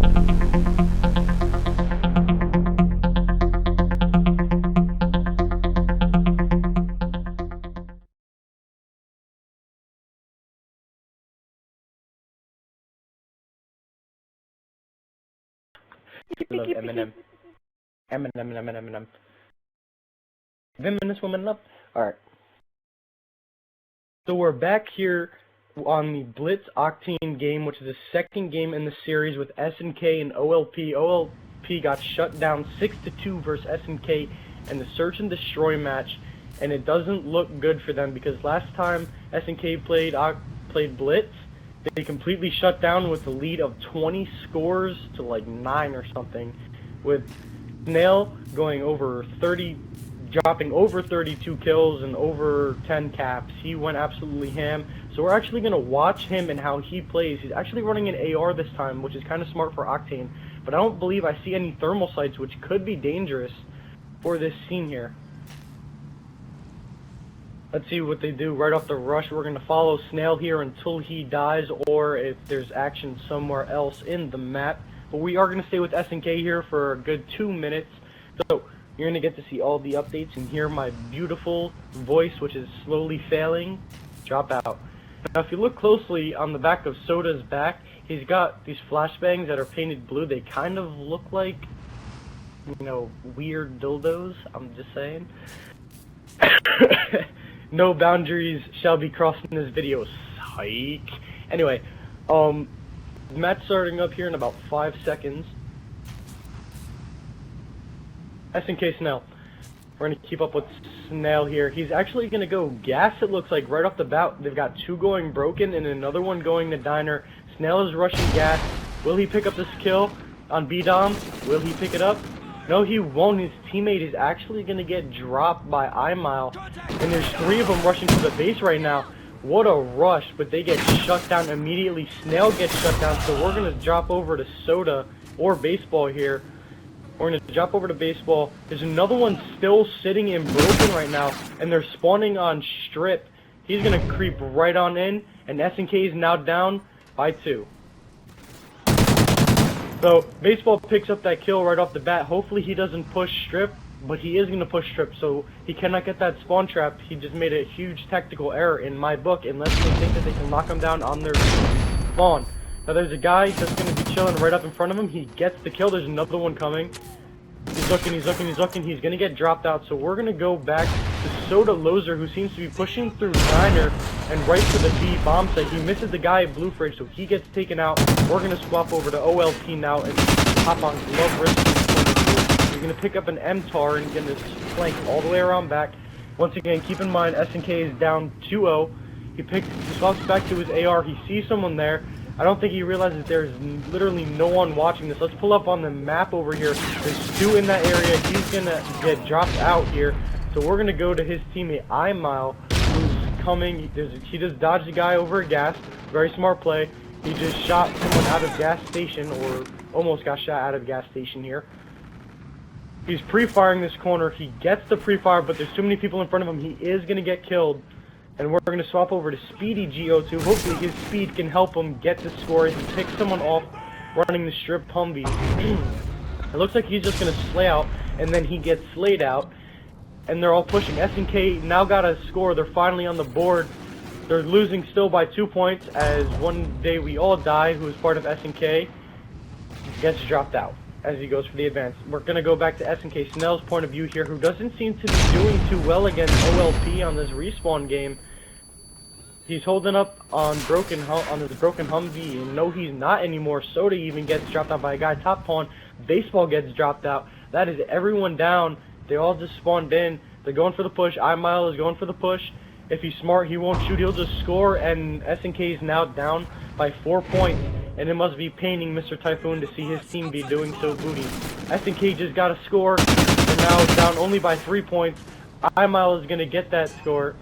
I love Eminem. Eminem. Feminist woman love. Alright. So we're back here on the Blitz Octane game, which is the second game in the series with SnK and OLP. OLP got shut down 6-2 versus SnK in the Search and Destroy match, and it doesn't look good for them because last time SnK played Blitz, they completely shut down with a lead of 20 scores to like 9 or something, with Snail going over 30, dropping over 32 kills and over 10 caps. He went absolutely ham. So we're actually going to watch him and how he plays. He's actually running an AR this time, which is kind of smart for Octane, but I don't believe I see any thermal sights, which could be dangerous for this scene here. Let's see what they do right off the rush. We're going to follow Snail here until he dies, or if there's action somewhere else in the map. But we are going to stay with SnK here for a good 2 minutes. So you're going to get to see all the updates and hear my beautiful voice, which is slowly failing, drop out. Now if you look closely on the back of Soda's back, he's got these flashbangs that are painted blue. They kind of look like, you know, weird dildos, I'm just saying. No boundaries shall be crossed in this video, psych. Anyway, match starting up here in about 5 seconds. SnK Snail. We're going to keep up with Snail here. He's actually going to go gas, it looks like, right off the bat. They've got 2 going broken and another one going to diner. Snail is rushing gas. Will he pick up this kill on B-Dom? Will he pick it up? No, he won't. His teammate is actually going to get dropped by iMile. And there's 3 of them rushing to the base right now. What a rush, but they get shut down immediately. Snail gets shut down, so we're going to drop over to Soda or Baseball here. We're going to drop over to Baseball. There's another one still sitting in Broken right now, and they're spawning on Strip. He's going to creep right on in, and SnK is now down by 2. So, Baseball picks up that kill right off the bat. Hopefully he doesn't push Strip, but he is going to push Strip, so he cannot get that spawn trap. He just made a huge tactical error in my book, unless they think that they can knock him down on their spawn. Now there's a guy that's going to be chilling right up in front of him. He gets the kill. There's another one coming. He's looking. He's going to get dropped out, so we're going to go back to Soda Loser, who seems to be pushing through Diner and right to the B bomb site. He misses the guy at Blue Fridge, so he gets taken out. We're going to swap over to OLP now and hop on Glove Wrist. We're going to pick up an MTAR and get this flank all the way around back. Once again, keep in mind SnK is down 2-0. He swaps back to his AR. He sees someone there. I don't think he realizes there's literally no one watching this. Let's pull up on the map over here. There's 2 in that area. He's going to get dropped out here. So we're going to go to his teammate iMile, who's coming. He just dodged the guy over a gas. Very smart play. He just shot someone out of gas station, or almost got shot out of gas station here. He's pre-firing this corner. He gets the pre-fire, but there's too many people in front of him. He is going to get killed. And we're going to swap over to Speedy GO2. Hopefully his speed can help him get the score. He picks someone off running the Strip Humvee. It looks like he's just going to slay out, and then he gets slayed out. And they're all pushing. SnK now got a score. They're finally on the board. They're losing still by 2 points, as One Day We All Die, who is part of SnK, gets dropped out as he goes for the advance. We're going to go back to SnK Snail's point of view here, who doesn't seem to be doing too well against OLP on this respawn game. He's holding up on this broken Humvee, and no, he's not anymore. Soda even gets dropped out by a guy top pawn. Baseball gets dropped out. That is everyone down. They all just spawned in. They're going for the push. iMile is going for the push. If he's smart, he won't shoot. He'll just score, and SnK is now down by 4 points. And it must be paining Mr. Typhoon to see his team be doing so booty. SnK just got a score, and now it's down only by 3 points. iMile is going to get that score.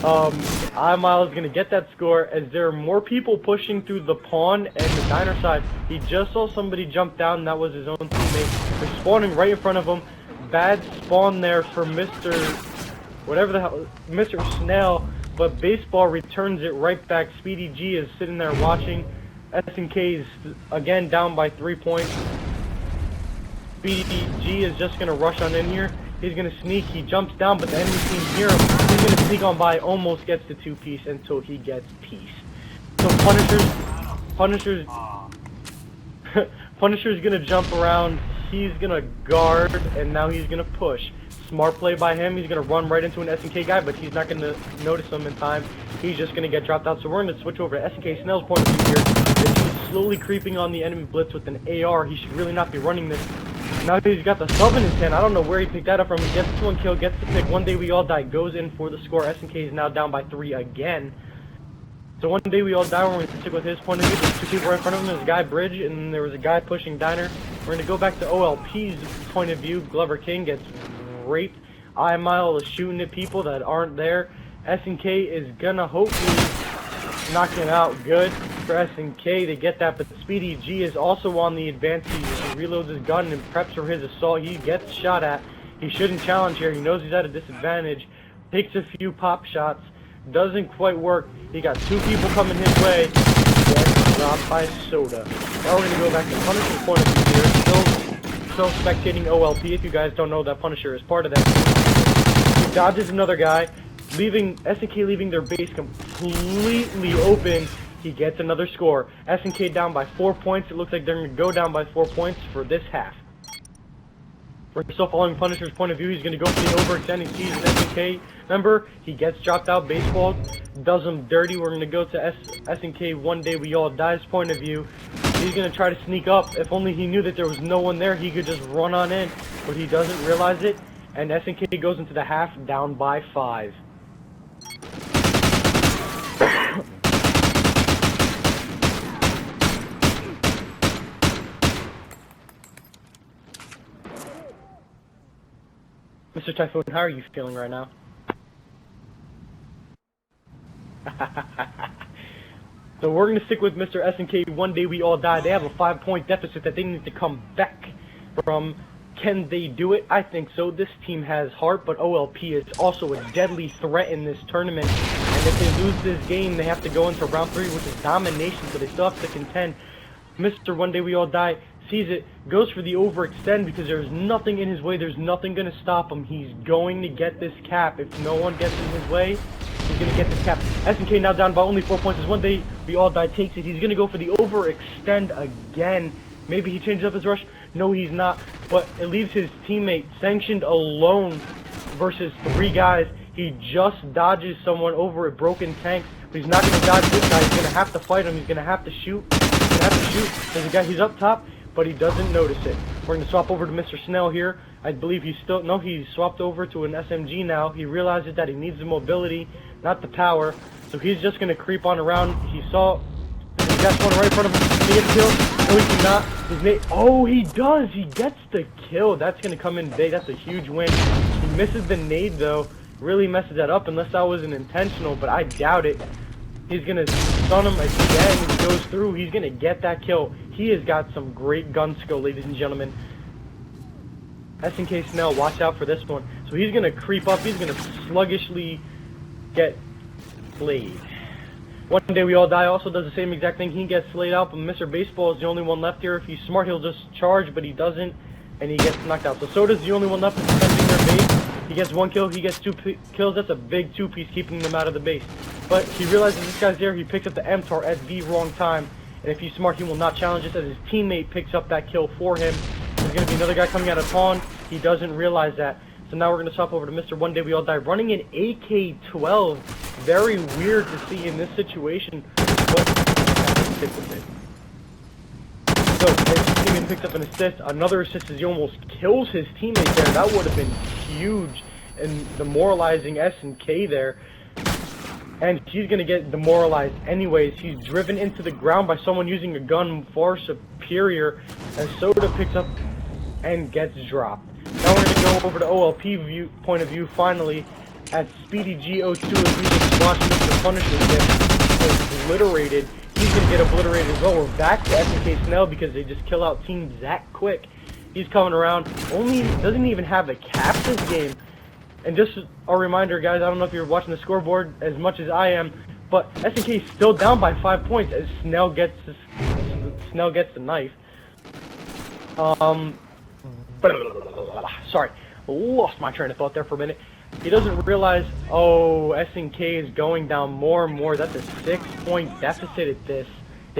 iMile is going to get that score, as there are more people pushing through the pawn and the diner side. He just saw somebody jump down, and that was his own teammate. They're spawning right in front of him. Bad spawn there for Mr. whatever the hell, Mr. Snail. But Baseball returns it right back. Speedy G is sitting there watching. SnK is again down by 3 points. BDG is just gonna rush on in here. He's gonna sneak, he jumps down, but the enemy team hear him. He's gonna sneak on by, almost gets the 2-piece until he gets piece. So Punisher's gonna jump around, he's gonna guard, and now he's gonna push. Smart play by him, he's gonna run right into an SnK guy, but he's not gonna notice him in time. He's just gonna get dropped out. So we're gonna switch over to SnK Snell's point of view here. He's slowly creeping on the enemy blitz with an AR. He should really not be running this. Now he's got the sub in his hand. I don't know where he picked that up from. He gets 1 kill, gets the pick. One Day We All Die goes in for the score. SnK is now down by 3 again. So One Day We All Die, we're going to stick with his point of view. There's 2 people right in front of him. There's a guy Bridge, and there was a guy pushing Diner. We're going to go back to OLP's point of view. Glover King gets raped. I-Mile is shooting at people that aren't there. SnK is going to hopefully knock him out good for SnK. They get that, but Speedy G is also on the advance. He reloads his gun and preps for his assault. He gets shot at. He shouldn't challenge here. He knows he's at a disadvantage. Takes a few pop shots. Doesn't quite work. He got 2 people coming his way. Gets dropped by Soda. Now we're going to go back to Punisher's point of view here. Still spectating OLP. If you guys don't know, that Punisher is part of that. He dodges another guy. SnK leaving their base completely open. He gets another score. SnK down by 4 points. It looks like they're going to go down by 4 points for this half. We're still following Punisher's point of view. He's going to go for the overextending sees an SnK member. He gets dropped out. Baseball does him dirty. We're going to go to SnK One Day We All Die's point of view. He's going to try to sneak up. If only he knew that there was no one there, he could just run on in. But he doesn't realize it. And SnK goes into the half down by 5. Mr. Typhoon, how are you feeling right now? So we're going to stick with Mr. SnK One Day We All Die. They have a 5-point deficit that they need to come back from. Can they do it? I think so. This team has heart, but OLP is also a deadly threat in this tournament. And if they lose this game, they have to go into round 3, which is domination, so they still have to contend. Mr. One Day We All Die sees it, goes for the overextend because there's nothing in his way. There's nothing going to stop him. He's going to get this cap. If no one gets in his way, he's going to get this cap. SnK now down by only 4 points. As One Day We All Die takes it, he's going to go for the overextend again. Maybe he changes up his rush. No, he's not. But it leaves his teammate sanctioned alone versus 3 guys. He just dodges someone over a broken tank. But he's not going to dodge this guy. He's going to have to fight him. He's going to have to shoot. There's a guy. He's up top, but he doesn't notice it. We're going to swap over to Mr. Snell here. I believe he's still... No, he's swapped over to an SMG now. He realizes that he needs the mobility, not the power. So he's just going to creep on around. He saw... He got one right in front of him. Did he get the kill? No, he did not. Oh, he does. He gets the kill. That's going to come in big. That's a huge win. He misses the nade, though. Really messes that up unless that wasn't intentional, but I doubt it. He's going to stun him again. He goes through. He's going to get that kill. He has got some great gun skill, ladies and gentlemen. SnK Snell, watch out for this one. So he's going to creep up. He's going to sluggishly get slayed. One Day We All Die also does the same exact thing. He gets slayed out, but Mr. Baseball is the only one left here. If he's smart, he'll just charge, but he doesn't, and he gets knocked out. So Soda's the only one left defending their base. He gets 1 kill, he gets 2 kills. That's a big 2-piece keeping them out of the base. But he realizes this guy's there. He picks up the MTAR at the wrong time. And if he's smart, he will not challenge this as his teammate picks up that kill for him. There's going to be another guy coming out of pawn. He doesn't realize that. So now we're going to swap over to Mr. One Day We All Die, running an AK-12. Very weird to see in this situation, but stick with it. So his teammate picks up an assist. Another assist as he almost kills his teammate there. That would have been huge and demoralizing SnK there. And he's going to get demoralized anyways. He's driven into the ground by someone using a gun far superior as Soda picks up and gets dropped. Now we're going to go over to OLP point of view finally as Speedy G02 is using Squash Mr. Punisher get obliterated. He's going to get obliterated as well. We're back to SnK Snell because they just kill out Team Zach quick. He's coming around. Doesn't even have a cap this game. And just a reminder, guys, I don't know if you're watching the scoreboard as much as I am, but SnK is still down by 5 points as Snell gets Snell gets the knife. Sorry, lost my train of thought there for a minute. He doesn't realize, oh, SnK is going down more and more. That's a 6-point deficit at this.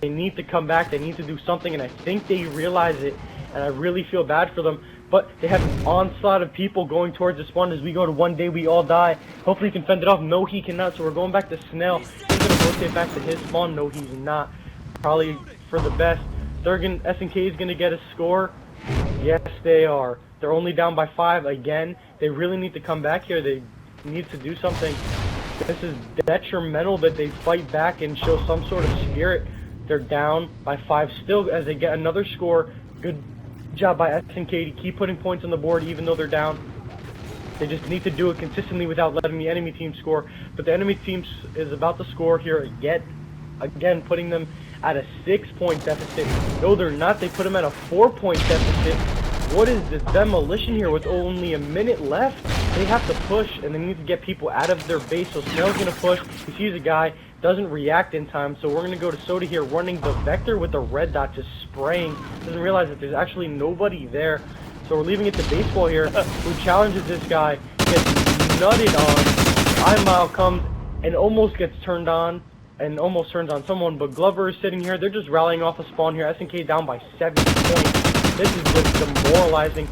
They need to come back. They need to do something, and I think they realize it, and I really feel bad for them. But they have an onslaught of people going towards the spawn as we go to One Day We All Die. Hopefully he can fend it off. No, he cannot, so we're going back to Snell. He's going to rotate back to his spawn. No, he's not. Probably for the best. SnK is going to get a score. Yes, they are. They're only down by 5 again. They really need to come back here. They need to do something. This is detrimental that they fight back and show some sort of spirit. They're down by 5 still as they get another score. Good job by SnK to keep putting points on the board even though they're down. They just need to do it consistently without letting the enemy team score. But the enemy team is about to score here again, putting them at a 6-point deficit. No, they're not. They put them at a 4-point deficit. What is this demolition here with only a minute left? They have to push, and they need to get people out of their base. So Snell's going to push. He sees a guy, doesn't react in time. So we're going to go to Soda here, running the Vector with the red dot, just spraying. Doesn't realize that there's actually nobody there. So we're leaving it to Baseball here, who challenges this guy, gets nutted on. iMile comes and almost gets turned on. And almost turns on someone, but Glover is sitting here. They're just rallying off a spawn here. SnK down by 7 points. This is just demoralizing.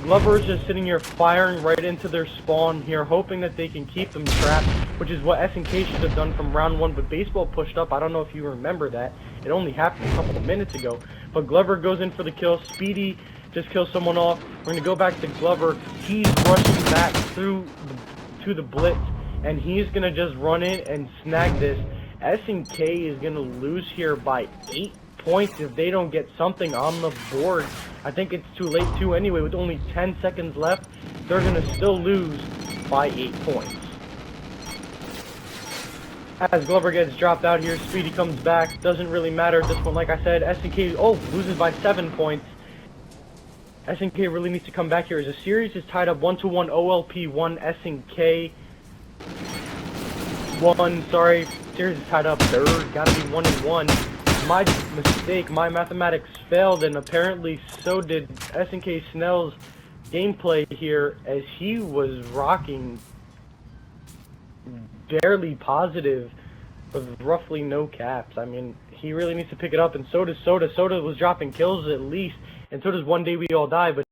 Glover is just sitting here firing right into their spawn here, hoping that they can keep them trapped, which is what SnK should have done from round 1, but Baseball pushed up. I don't know if you remember that. It only happened a couple of minutes ago. But Glover goes in for the kill. Speedy just kills someone off. We're going to go back to Glover. He's rushing back to the blitz, and he's going to just run in and snag this. SnK is going to lose here by 8 points if they don't get something on the board. I think it's too late too anyway. With only 10 seconds left, they're going to still lose by 8 points. As Glover gets dropped out here, Speedy comes back. Doesn't really matter at this point. Like I said, SnK, loses by 7 points. SnK really needs to come back here as the series is tied up 1-1. OLP 1, SnK 1. Sorry. Series is tied up. They're gotta be 1-1. My mistake. My mathematics failed, and apparently so did SnK Snell's gameplay here, as he was rocking barely positive with roughly no caps. I mean, he really needs to pick it up, and so does Soda. Soda was dropping kills at least, and so does One Day We All Die, but